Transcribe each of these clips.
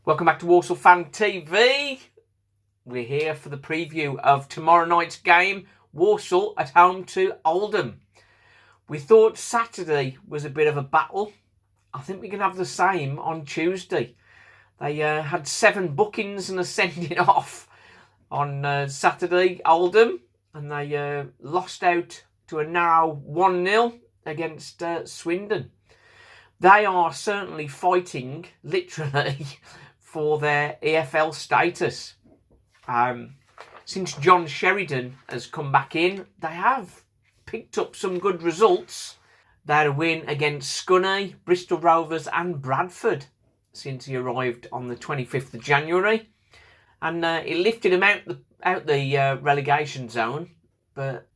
Welcome back to Walsall Fan TV. We're here for the preview of tomorrow night's game, Walsall at home to Oldham. We thought Saturday was a bit of a battle. I think we can have the same on Tuesday. They had 7 bookings and a sending off on Saturday, Oldham, and they lost out to a narrow 1-0 against Swindon. They are certainly fighting, literally, for their EFL status. Since John Sheridan has come back in, they have picked up some good results. They had a win against Scunny, Bristol Rovers and Bradford since he arrived on the 25th of January. And it lifted him out the relegation zone. But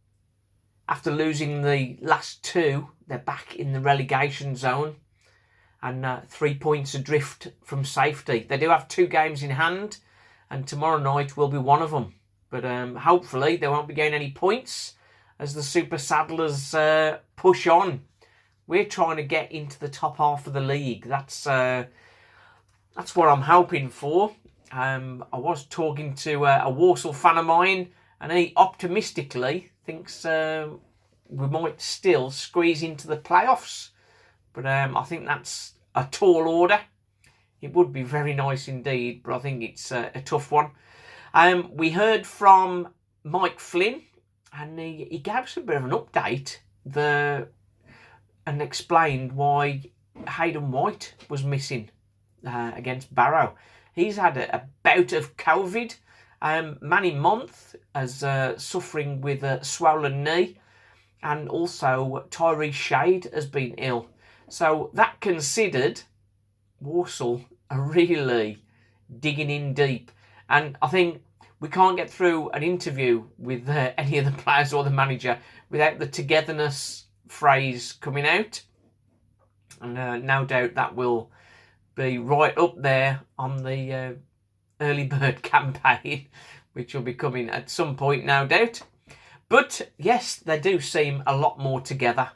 after losing the last 2, they're back in the relegation zone. And 3 points adrift from safety. They do have 2 games in hand, and tomorrow night will be one of them. But hopefully they won't be getting any points as the Super Saddlers push on. We're trying to get into the top half of the league. That's what I'm hoping for. I was talking to a Walsall fan of mine, and he optimistically thinks we might still squeeze into the playoffs. But I think that's a tall order. It would be very nice indeed, but I think it's a tough one. We heard from Mike Flynn, and he gave us a bit of an update and explained why Hayden White was missing against Barrow. He's had a bout of COVID. Manny Month is suffering with a swollen knee, and also Tyree Shade has been ill. So that considered, Walsall are really digging in deep. And I think we can't get through an interview with any of the players or the manager without the togetherness phrase coming out. And no doubt that will be right up there on the early bird campaign, which will be coming at some point, no doubt. But yes, they do seem a lot more together.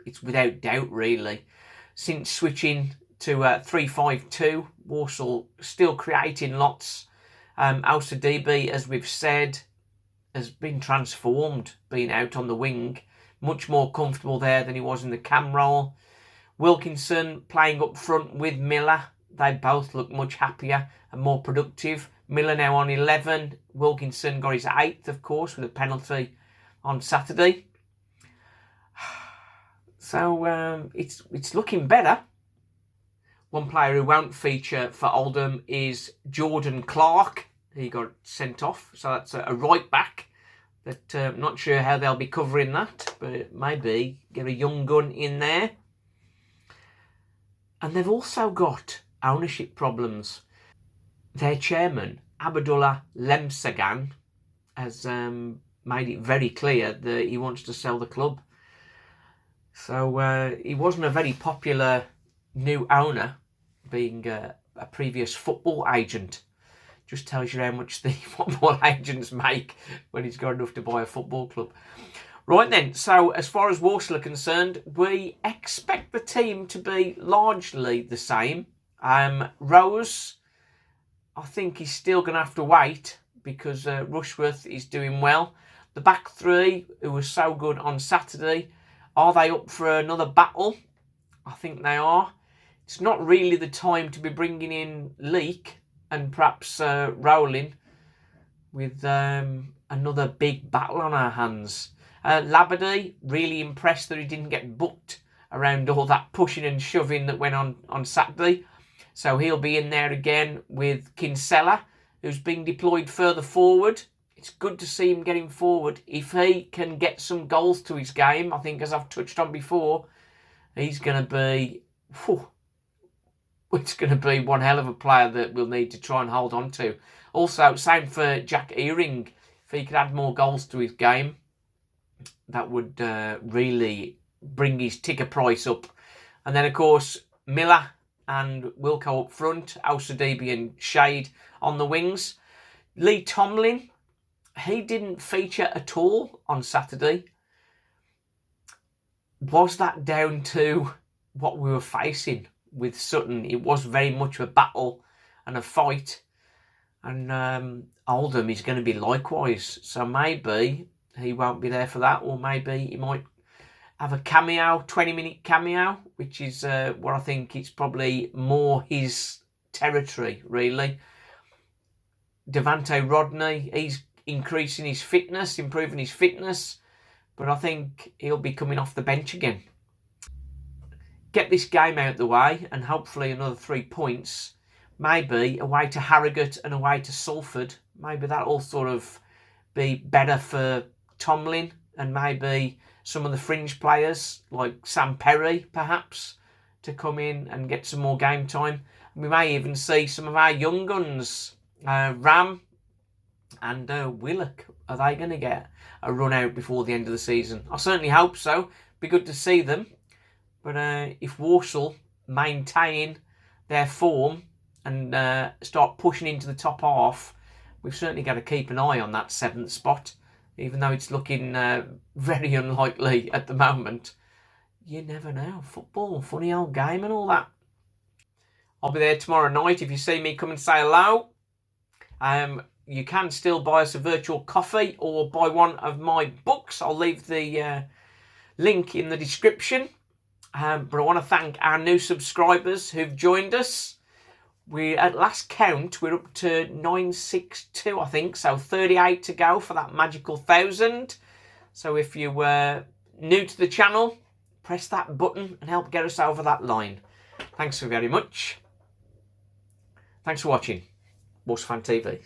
It's without doubt, really. Since switching to 3-5-2, Walsall still creating lots. DB, as we've said, has been transformed, being out on the wing. Much more comfortable there than he was in the cam role. Wilkinson playing up front with Miller. They both look much happier and more productive. Miller now on 11. Wilkinson got his 8th, of course, with a penalty on Saturday. So it's looking better. One player who won't feature for Oldham is Jordan Clark. He got sent off, so that's a right back. But I'm not sure how they'll be covering that, but maybe get a young gun in there. And they've also got ownership problems. Their chairman, Abdullah Lemsagan, has made it very clear that he wants to sell the club. So he wasn't a very popular new owner, being a previous football agent. Just tells you how much the football agents make when he's got enough to buy a football club. Right then, so as far as Walsall are concerned, we expect the team to be largely the same. Rose, I think he's still going to have to wait because Rushworth is doing well. The back 3, who was so good on Saturday, are they up for another battle? I think they are. It's not really the time to be bringing in Leake and perhaps Rowling with another big battle on our hands. Labadie, really impressed that he didn't get booked around all that pushing and shoving that went on Saturday. So he'll be in there again with Kinsella, who's being deployed further forward. It's good to see him getting forward. If he can get some goals to his game, I think, as I've touched on before, he's going to be... it's going to be one hell of a player that we'll need to try and hold on to. Also, same for Jack Earing. If he could add more goals to his game, that would really bring his ticker price up. And then, of course, Miller and Wilco up front, Al-Sadibi and Shade on the wings. Lee Tomlin, he didn't feature at all on Saturday. Was that down to what we were facing? with Sutton, it was very much a battle and a fight. And Oldham is going to be likewise. So maybe he won't be there for that, or maybe he might have a cameo, 20-minute cameo, which is what I think it's probably more his territory, really. Devante Rodney, he's increasing his fitness, improving his fitness, but I think he'll be coming off the bench again. Get this game out of the way, and hopefully another 3 points. Maybe away to Harrogate and away to Salford. Maybe that'll sort of be better for Tomlin, and maybe some of the fringe players like Sam Perry, perhaps, to come in and get some more game time. We may even see some of our young guns, Ram and Willock. Are they going to get a run out before the end of the season? I certainly hope so. Be good to see them. But if Walsall maintain their form and start pushing into the top half, we've certainly got to keep an eye on that 7th spot, even though it's looking very unlikely at the moment. You never know. Football, funny old game and all that. I'll be there tomorrow night. If you see me, come and say hello. You can still buy us a virtual coffee or buy one of my books. I'll leave the link in the description. But I want to thank our new subscribers who've joined us. We, at last count, we're up to 962, I think. So 38 to go for that magical 1,000. So if you were new to the channel, press that button and help get us over that line. Thanks very much. Thanks for watching. Walsall Fan TV.